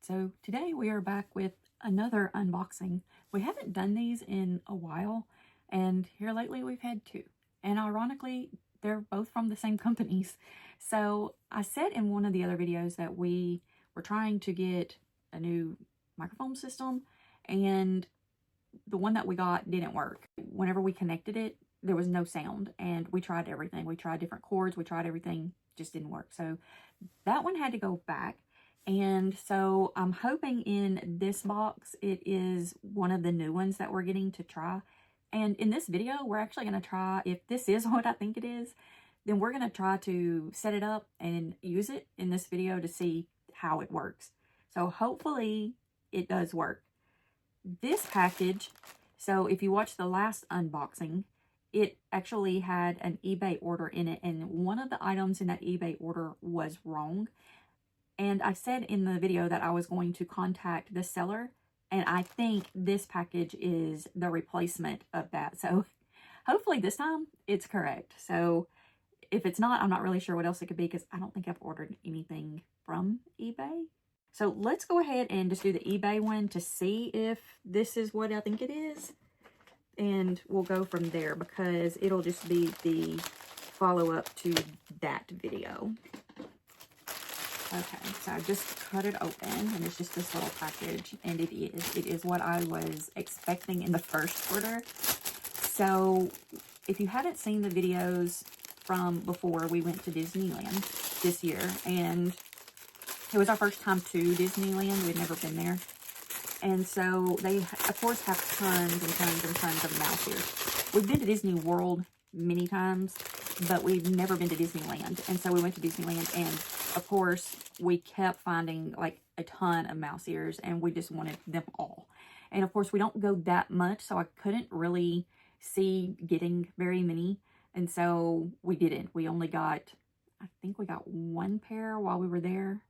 So today we are back with another unboxing. We haven't done these in a while, and here lately we've had two. And ironically, they're both from the same companies. So I said in one of the other videos that we were trying to get a new microphone system, and the one that we got didn't work. Whenever we connected it, there was no sound, and we tried everything. We tried different cords, we tried everything, just didn't work. So that one had to go back. And so I'm hoping in this box, it is one of the new ones that we're getting to try. And in this video, we're actually going to try, if this is what I think it is, then we're going to try to set it up and use it in this video to see how it works. So hopefully it does work. This package, so if you watch the last unboxing, it actually had an eBay order in it, and one of the items in that eBay order was wrong. And I said in the video that I was going to contact the seller, and I think this package is the replacement of that. So hopefully this time it's correct. So if it's not, I'm not really sure what else it could be, because I don't think I've ordered anything from eBay. So let's go ahead and just do the eBay one to see if this is what I think it is. And we'll go from there, because it'll just be the follow-up to that video. Okay, so I just cut it open, and it's just this little package, and it is what I was expecting in the first order. So if you haven't seen the videos from before, we went to Disneyland this year, and it was our first time to Disneyland. We'd never been there. And so they, of course, have tons and tons and tons of mouse ears. We've been to Disney World many times, but we've never been to Disneyland. And so we went to Disneyland, and of course, we kept finding like a ton of mouse ears, and we just wanted them all. And of course, we don't go that much, so I couldn't really see getting very many. And so we didn't. We only got, I think we got one pair while we were there,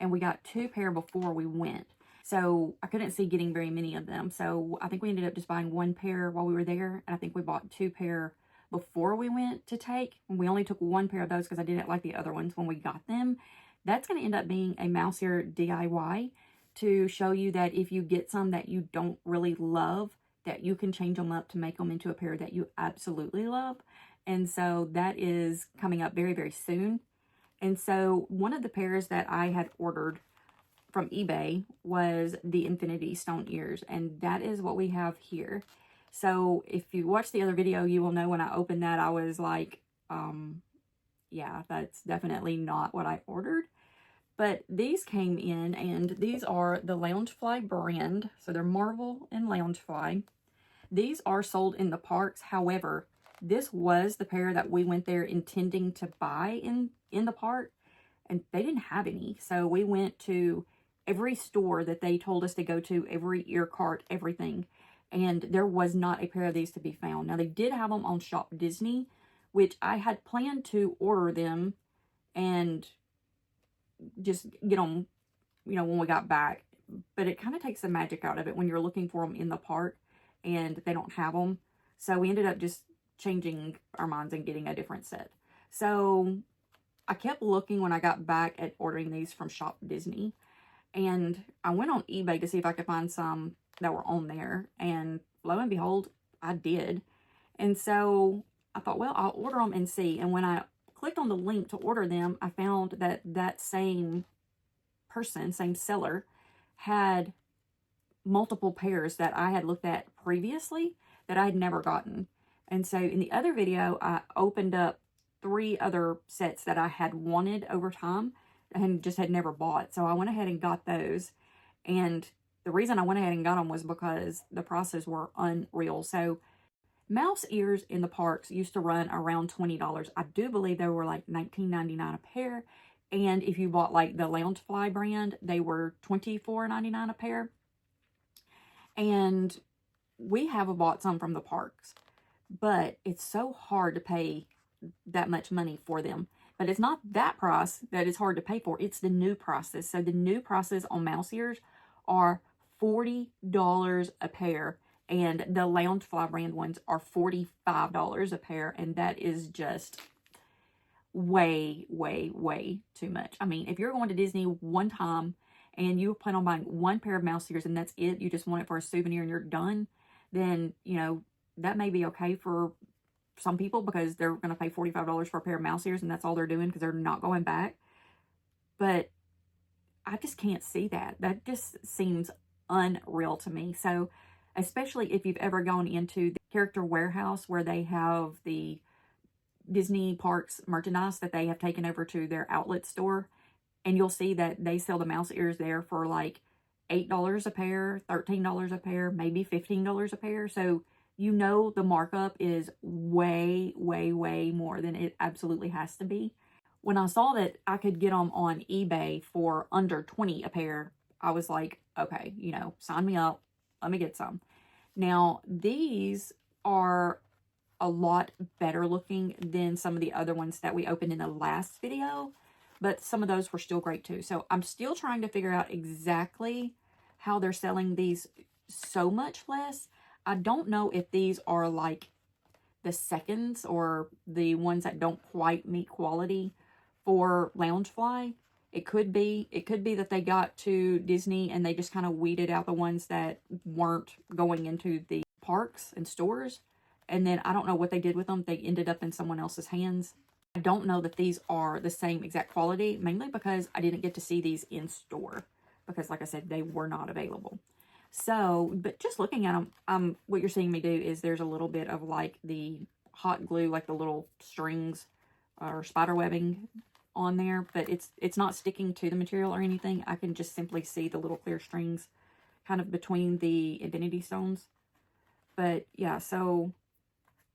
and we got two pair before we went. So I couldn't see getting very many of them. So I think we ended up just buying one pair while we were there, and I think we bought two pair before we went to take. And we only took one pair of those because I didn't like the other ones when we got them. That's going to end up being a mouse ear DIY to show you that if you get some that you don't really love, that you can change them up to make them into a pair that you absolutely love. And so that is coming up very, very soon. And so one of the pairs that I had ordered from eBay was the Infinity Stone ears, and that is what we have here. So if you watch the other video, you will know when I opened that, I was like, yeah, that's definitely not what I ordered. But these came in, and these are the Loungefly brand. So they're Marvel and Loungefly. These are sold in the parks. However, this was the pair that we went there intending to buy in the park, and they didn't have any. So we went to every store that they told us to go to, every ear cart, everything, and there was not a pair of these to be found. Now, they did have them on Shop Disney, which I had planned to order them and just get them, you know, when we got back. But it kind of takes the magic out of it when you're looking for them in the park and they don't have them. So we ended up just changing our minds and getting a different set. So I kept looking when I got back at ordering these from Shop Disney. And I went on eBay to see if I could find some that were on there. And lo and behold, I did. And so I thought, well, I'll order them and see. And when I clicked on the link to order them, I found that that same person, same seller, had multiple pairs that I had looked at previously that I had never gotten. And so in the other video, I opened up 3 other sets that I had wanted over time and just had never bought. So I went ahead and got those. And the reason I went ahead and got them was because the prices were unreal. So mouse ears in the parks used to run around $20. I do believe they were like $19.99 a pair. And if you bought like the Loungefly brand, they were $24.99 a pair. And we have bought some from the parks, but it's so hard to pay that much money for them. But it's not that price that is hard to pay for. It's the new prices. So the new prices on mouse ears are $40 a pair. And the Loungefly brand ones are $45 a pair. And that is just way, way, way too much. I mean, if you're going to Disney one time and you plan on buying one pair of mouse ears and that's it, you just want it for a souvenir and you're done, then, you know, that may be okay for some people because they're going to pay $45 for a pair of mouse ears and that's all they're doing because they're not going back. But I just can't see that. That just seems unreal to me. So, especially if you've ever gone into the Character Warehouse where they have the Disney parks merchandise that they have taken over to their outlet store, and you'll see that they sell the mouse ears there for like $8 a pair, $13 a pair, maybe $15 a pair. So you know the markup is way, way, way more than it absolutely has to be. When I saw that I could get them on eBay for under $20 a pair, I was like, okay, you know, sign me up. Let me get some. Now, these are a lot better looking than some of the other ones that we opened in the last video, but some of those were still great too. So I'm still trying to figure out exactly how they're selling these so much less. I don't know if these are like the seconds or the ones that don't quite meet quality for Loungefly. It could be that they got to Disney and they just kind of weeded out the ones that weren't going into the parks and stores. And then I don't know what they did with them. They ended up in someone else's hands. I don't know that these are the same exact quality, mainly because I didn't get to see these in store. Because like I said, they were not available. So, but just looking at them, what you're seeing me do is there's a little bit of like the hot glue, like the little strings or spider webbing on there, but it's not sticking to the material or anything. I can just simply see the little clear strings kind of between the infinity stones. But yeah, so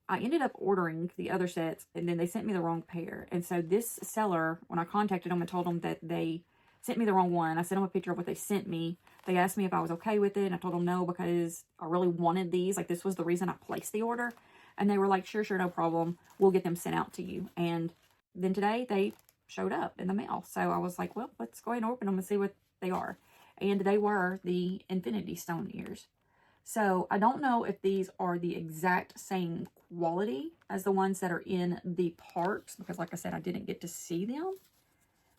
I ended up ordering the other sets and then they sent me the wrong pair. And so this seller, when I contacted them and told them that they sent me the wrong one, I sent them a picture of what they sent me. They asked me if I was okay with it, and I told them no because I really wanted these. Like, this was the reason I placed the order. And they were like, sure, no problem. We'll get them sent out to you. And then today they showed up in the mail. So I was like, well, let's go ahead and open them and see what they are. And they were the Infinity Stone ears. So I don't know if these are the exact same quality as the ones that are in the parks, because like I said, I didn't get to see them.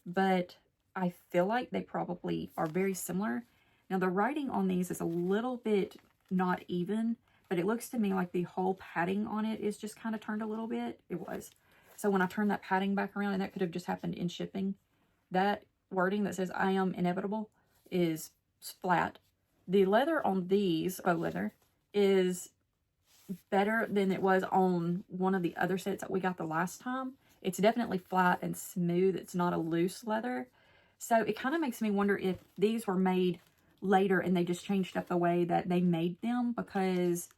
But I feel like they probably are very similar. Now, the writing on these is a little bit not even, but it looks to me like the whole padding on it is just kind of turned a little bit. It was. So when I turn that padding back around, and that could have just happened in shipping, that wording that says I am inevitable is flat. The leather on these, faux leather, is better than it was on one of the other sets that we got the last time. It's definitely flat and smooth. It's not a loose leather. So it kind of makes me wonder if these were made later and they just changed up the way that they made them, because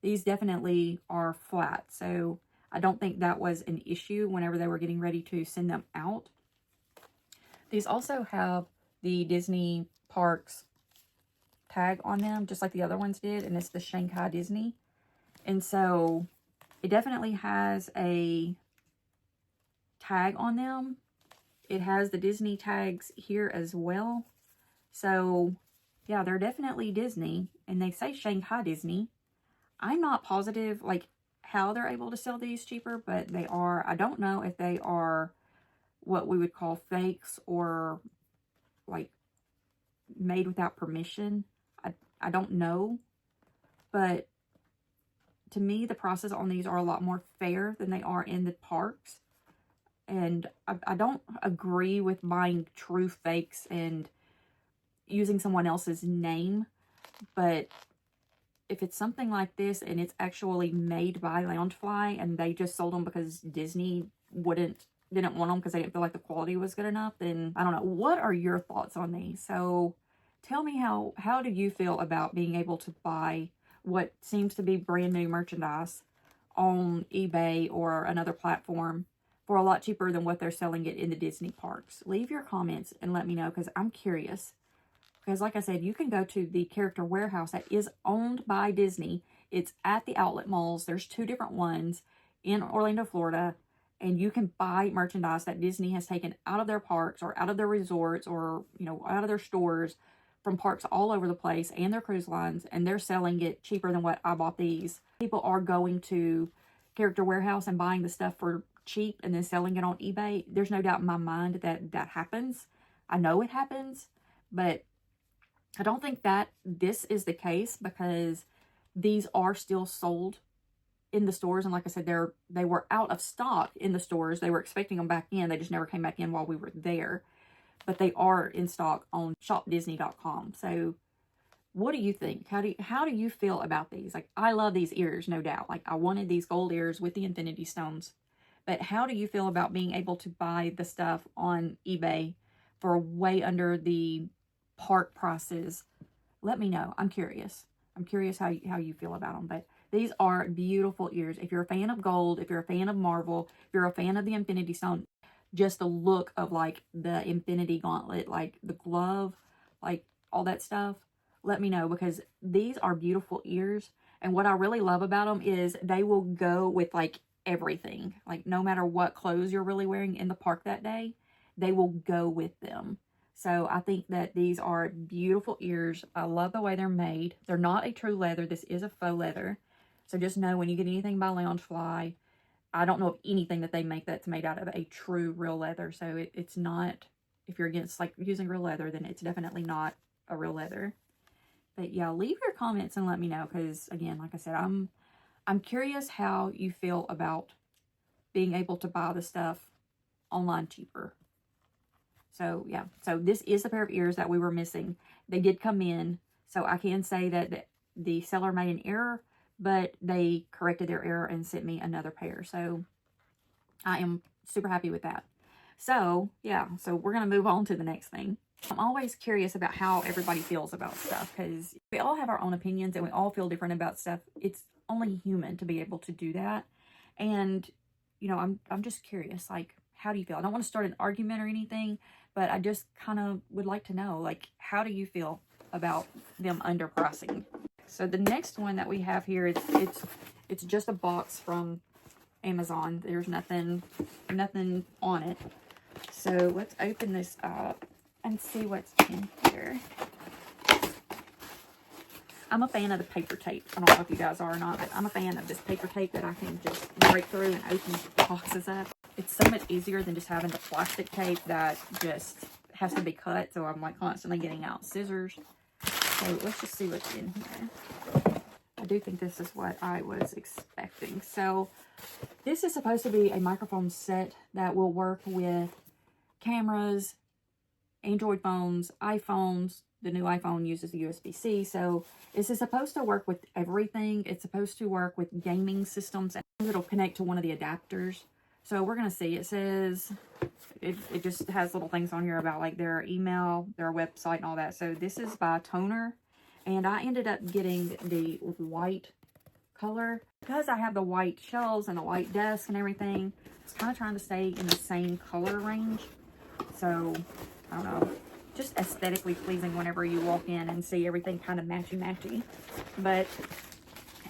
these definitely are flat. So I don't think that was an issue whenever they were getting ready to send them out. These also have the Disney Parks tag on them, just like the other ones did, and it's the Shanghai Disney. And so it definitely has a tag on them. It has the Disney tags here as well. So yeah, they're definitely Disney, and they say Shanghai Disney. I'm not positive like how they're able to sell these cheaper, but they are. I don't know if they are what we would call fakes or like made without permission. I don't know, but to me, the prices on these are a lot more fair than they are in the parks. And I don't agree with buying true fakes and using someone else's name. But if it's something like this and it's actually made by Loungefly and they just sold them because Disney didn't want them because they didn't feel like the quality was good enough, then I don't know. What are your thoughts on these? So tell me how do you feel about being able to buy what seems to be brand new merchandise on eBay or another platform for a lot cheaper than what they're selling it in the Disney parks? Leave your comments and let me know, because I'm curious. Because like I said, you can go to the Character Warehouse that is owned by Disney. It's at the outlet malls. There's 2 different ones in Orlando, Florida. And you can buy merchandise that Disney has taken out of their parks or out of their resorts or, you know, out of their stores from parks all over the place and their cruise lines. And they're selling it cheaper than what I bought these. People are going to Character Warehouse and buying the stuff for cheap and then selling it on eBay. There's no doubt in my mind that that happens. I know it happens, but I don't think that this is the case because these are still sold in the stores. And like I said, they were out of stock in the stores. They were expecting them back in. They just never came back in while we were there. But they are in stock on shopdisney.com. So what do you think? How do you feel about these? Like, I love these ears, no doubt. Like, I wanted these gold ears with the infinity stones. But how do you feel about being able to buy the stuff on eBay for way under the part prices? Let me know. I'm curious. I'm curious how you feel about them. But these are beautiful ears. If you're a fan of gold, if you're a fan of Marvel, if you're a fan of the infinity stone, just the look of like the infinity gauntlet, like the glove, like all that stuff, let me know, because these are beautiful ears. And what I really love about them is they will go with like everything. Like, no matter what clothes you're really wearing in the park that day, they will go with them. So I think that these are beautiful ears. I love the way they're made. They're not a true leather. This is a faux leather. So just know, when you get anything by Loungefly, I don't know of anything that they make that's made out of a true real leather. So it's not, if you're against like using real leather, then it's definitely not a real leather. But yeah, leave your comments and let me know, because again, like I said, I'm curious how you feel about being able to buy the stuff online cheaper. So yeah, so this is the pair of ears that we were missing. They did come in, so I can say that the seller made an error, but they corrected their error and sent me another pair. So I am super happy with that. So yeah, so we're going to move on to the next thing. I'm always curious about how everybody feels about stuff, because we all have our own opinions and we all feel different about stuff. It's only human to be able to do that. And, you know, I'm just curious, like, how do you feel? I don't want to start an argument or anything, but I just kind of would like to know, like, how do you feel about them underpricing? So the next one that we have here, it's just a box from Amazon. There's nothing on it. So let's open this up and see what's in here. I'm a fan of the paper tape. I don't know if you guys are or not, but I'm a fan of this paper tape that I can just break through and open boxes up. It's so much easier than just having the plastic tape that just has to be cut. So I'm like constantly getting out scissors. So let's just see what's in here. I do think this is what I was expecting. So this is supposed to be a microphone set that will work with cameras, Android phones, iPhones. The new iPhone uses the USB-C. So this is supposed to work with everything. It's supposed to work with gaming systems, and it'll connect to one of the adapters. So we're going to see. It says, it just has little things on here about like their email, their website, and all that. So this is by Toner. And I ended up getting the white color because I have the white shelves and the white desk and everything. I was kind of trying to stay in the same color range. So, I don't know, just aesthetically pleasing whenever you walk in and see everything kind of matchy-matchy. But,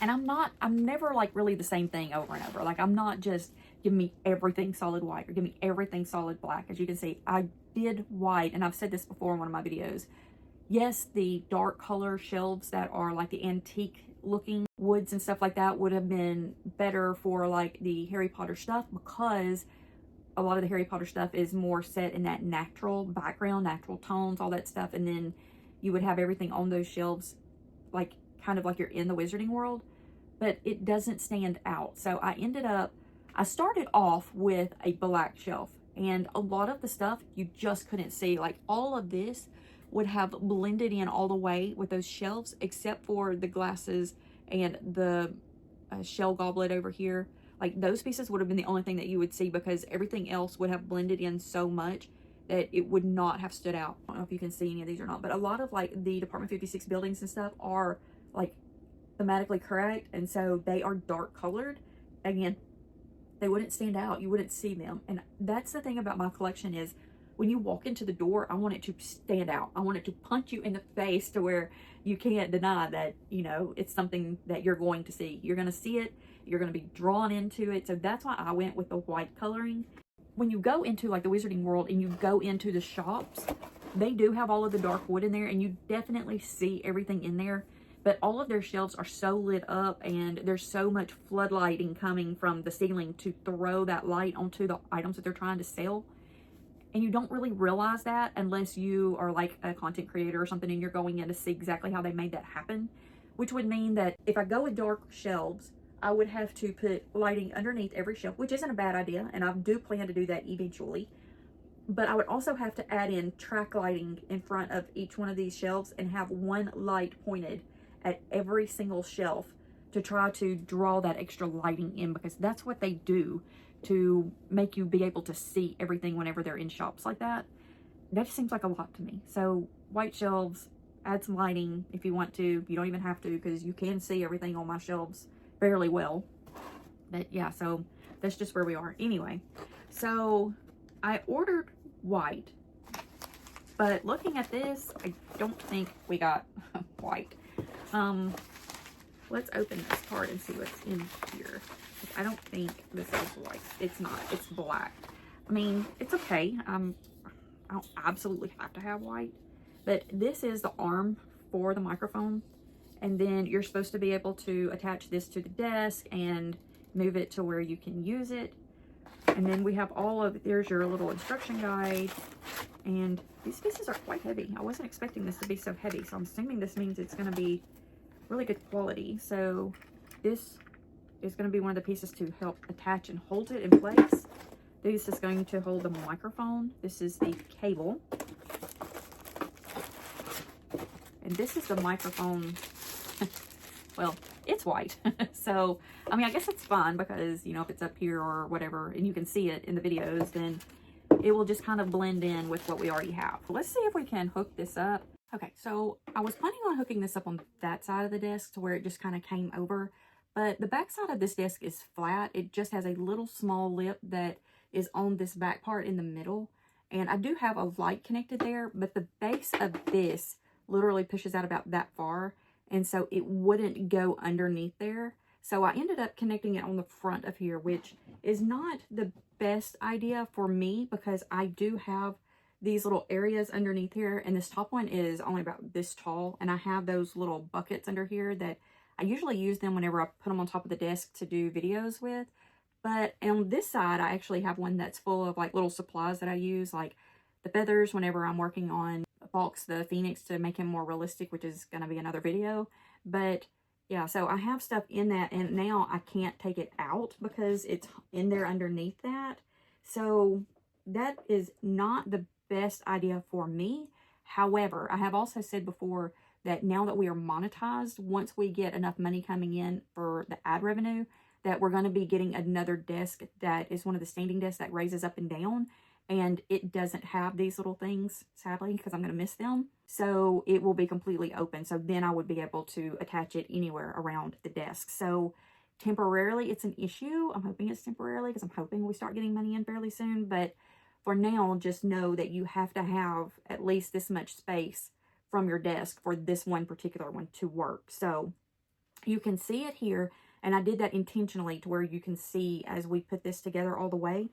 and I'm never like really the same thing over and over. Like, I'm not just give me everything solid white or give me everything solid black. As you can see, I did white, and I've said this before in one of my videos. Yes, the dark color shelves that are like the antique looking woods and stuff like that would have been better for like the Harry Potter stuff, because a lot of the Harry Potter stuff is more set in that natural background, natural tones, all that stuff. And then you would have everything on those shelves like kind of like you're in the Wizarding World, but it doesn't stand out. So I started off with a black shelf, and a lot of the stuff you just couldn't see. Like, all of this would have blended in all the way with those shelves, except for the glasses and the shell goblet over here. Like, those pieces would have been the only thing that you would see, because everything else would have blended in so much that it would not have stood out. I don't know if you can see any of these or not, but a lot of like the Department 56 buildings and stuff are like thematically correct, and so they are dark colored. Again, they wouldn't stand out. You wouldn't see them. And that's the thing about my collection is, when you walk into the door, I want it to stand out. I want it to punch you in the face to where you can't deny that, you know, it's something that you're going to see. You're going to see it. You're going to be drawn into it. So that's why I went with the white coloring. When you go into like the Wizarding World and you go into the shops, they do have all of the dark wood in there, and you definitely see everything in there. But all of their shelves are so lit up, and there's so much floodlighting coming from the ceiling to throw that light onto the items that they're trying to sell. And you don't really realize that unless you are like a content creator or something and you're going in to see exactly how they made that happen. Which would mean that if I go with dark shelves, I would have to put lighting underneath every shelf, which isn't a bad idea, and I do plan to do that eventually. But I would also have to add in track lighting in front of each one of these shelves and have one light pointed at every single shelf to try to draw that extra lighting in, because that's what they do to make you be able to see everything whenever they're in shops like that. That just seems like a lot to me. So white shelves, add some lighting if you want to. You don't even have to, because you can see everything on my shelves fairly well. But yeah, so that's just where we are. Anyway, so I ordered white, but looking at this, I don't think we got white. Let's open this card and see what's in here. I don't think this is white. It's not. It's black. I mean, it's okay. I don't absolutely have to have white, but this is the arm for the microphone, and then you're supposed to be able to attach this to the desk and move it to where you can use it. And then we have there's your little instruction guide, and these pieces are quite heavy. I wasn't expecting this to be so heavy, so I'm assuming this means it's going to be really good quality. So this is going to be one of the pieces to help attach and hold it in place. This is going to hold the microphone. This is the cable. And this is the microphone. Well, it's white. So, I mean, I guess it's fine because, you know, if it's up here or whatever and you can see it in the videos, then it will just kind of blend in with what we already have. Let's see if we can hook this up. Okay, so I was planning on hooking this up on that side of the desk to where it just kind of came over, but the back side of this desk is flat. It just has a little small lip that is on this back part in the middle, and I do have a light connected there, but the base of this literally pushes out about that far, and so it wouldn't go underneath there. So I ended up connecting it on the front of here, which is not the best idea for me because I do have these little areas underneath here, and this top one is only about this tall, and I have those little buckets under here that I usually use them whenever I put them on top of the desk to do videos with. But on this side, I actually have one that's full of like little supplies that I use, like the feathers whenever I'm working on Fox the Phoenix to make him more realistic, which is going to be another video. But yeah, so I have stuff in that, and now I can't take it out because it's in there underneath that. So that is not the best idea for me. However, I have also said before that now that we are monetized, once we get enough money coming in for the ad revenue, that we're going to be getting another desk that is one of the standing desks that raises up and down, and it doesn't have these little things, sadly, because I'm going to miss them. So it will be completely open. So then I would be able to attach it anywhere around the desk. So temporarily it's an issue. I'm hoping it's temporarily because I'm hoping we start getting money in fairly soon. But for now, just know that you have to have at least this much space from your desk for this one particular one to work. So you can see it here, and I did that intentionally to where you can see as we put this together all the way,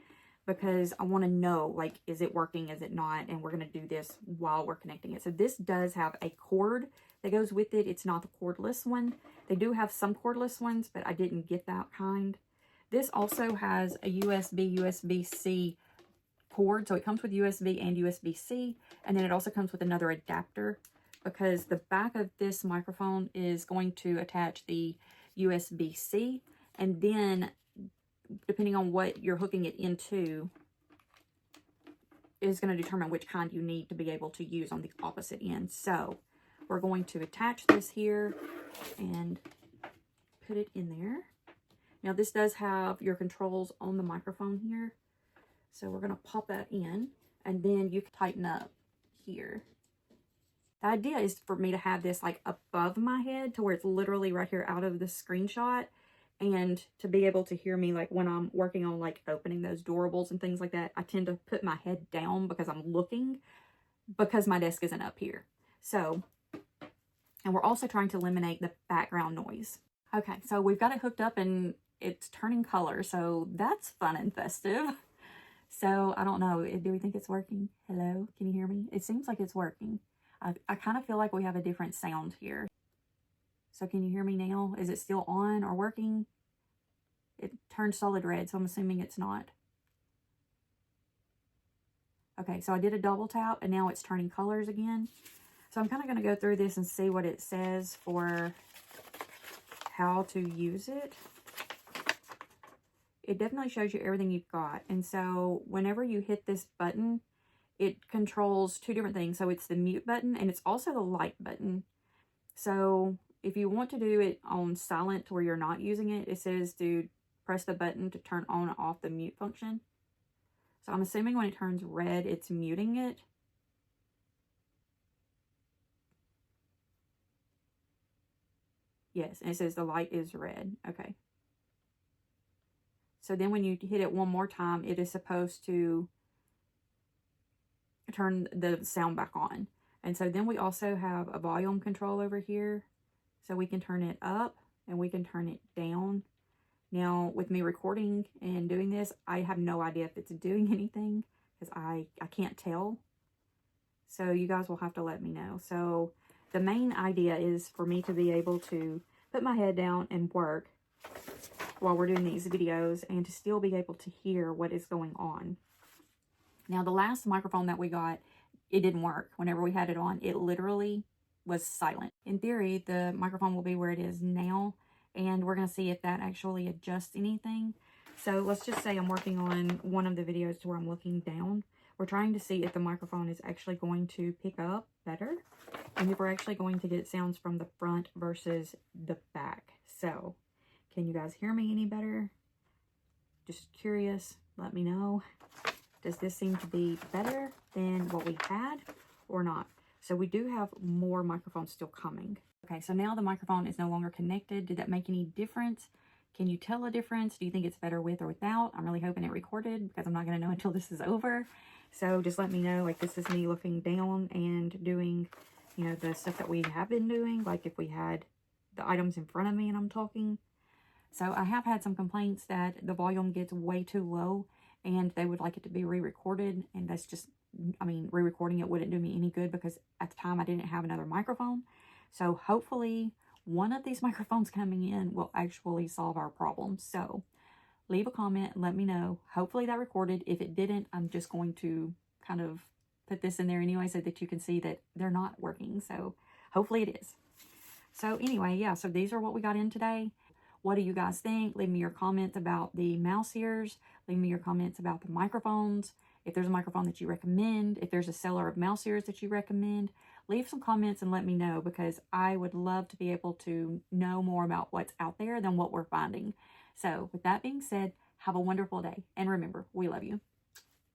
because I want to know, like, is it working, is it not? And we're going to do this while we're connecting it. So this does have a cord that goes with it. It's not the cordless one. They do have some cordless ones, but I didn't get that kind. This also has a USB, USB-C cord. So it comes with USB and USB-C, and then it also comes with another adapter, because the back of this microphone is going to attach the USB-C, and then depending on what you're hooking it into is going to determine which kind you need to be able to use on the opposite end. So we're going to attach this here and put it in there. Now this does have your controls on the microphone here. So we're going to pop that in, and then you can tighten up here. The idea is for me to have this like above my head to where it's literally right here out of the screenshot, and to be able to hear me like when I'm working on like opening those doorables and things like that. I tend to put my head down because I'm looking, because my desk isn't up here. So, and we're also trying to eliminate the background noise. Okay, so we've got it hooked up and it's turning color, so that's fun and festive. So I don't know, do we think it's working? Hello, can you hear me? It seems like it's working. I kind of feel like we have a different sound here. So can you hear me now? Is it still on or working? It turned solid red, so I'm assuming it's not. Okay, so I did a double tap and now it's turning colors again. So I'm kind of going to go through this and see what it says for how to use it. It definitely shows you everything you've got. And so whenever you hit this button, it controls two different things. So it's the mute button and it's also the light button. So if you want to do it on silent where you're not using it, it says to press the button to turn on or off the mute function. So I'm assuming when it turns red, it's muting it. Yes, and it says the light is red. Okay. So then when you hit it one more time, it is supposed to turn the sound back on. And so then we also have a volume control over here. So we can turn it up and we can turn it down. Now, with me recording and doing this, I have no idea if it's doing anything because I can't tell. So you guys will have to let me know. So the main idea is for me to be able to put my head down and work while we're doing these videos and to still be able to hear what is going on. Now, the last microphone that we got, it didn't work. Whenever we had it on, it literally was silent. In theory, the microphone will be where it is now, and we're going to see if that actually adjusts anything. So let's just say I'm working on one of the videos to where I'm looking down. We're trying to see if the microphone is actually going to pick up better and if we're actually going to get sounds from the front versus the back. So can you guys hear me any better? Just curious, let me know. Does this seem to be better than what we had or not? So we do have more microphones still coming. Okay, so now the microphone is no longer connected. Did that make any difference? Can you tell a difference? Do you think it's better with or without? I'm really hoping it recorded because I'm not going to know until this is over. So just let me know. Like, this is me looking down and doing, you know, the stuff that we have been doing. Like if we had the items in front of me and I'm talking. So I have had some complaints that the volume gets way too low and they would like it to be re-recorded. And that's just, I mean, re-recording it wouldn't do me any good because at the time I didn't have another microphone. So hopefully one of these microphones coming in will actually solve our problem. So leave a comment and let me know. Hopefully that recorded. If it didn't, I'm just going to kind of put this in there anyway so that you can see that they're not working. So hopefully it is. So anyway, yeah, so these are what we got in today. What do you guys think? Leave me your comments about the mouse ears. Leave me your comments about the microphones. If there's a microphone that you recommend, if there's a seller of mouse ears that you recommend, leave some comments and let me know because I would love to be able to know more about what's out there than what we're finding. So with that being said, have a wonderful day. And remember, we love you.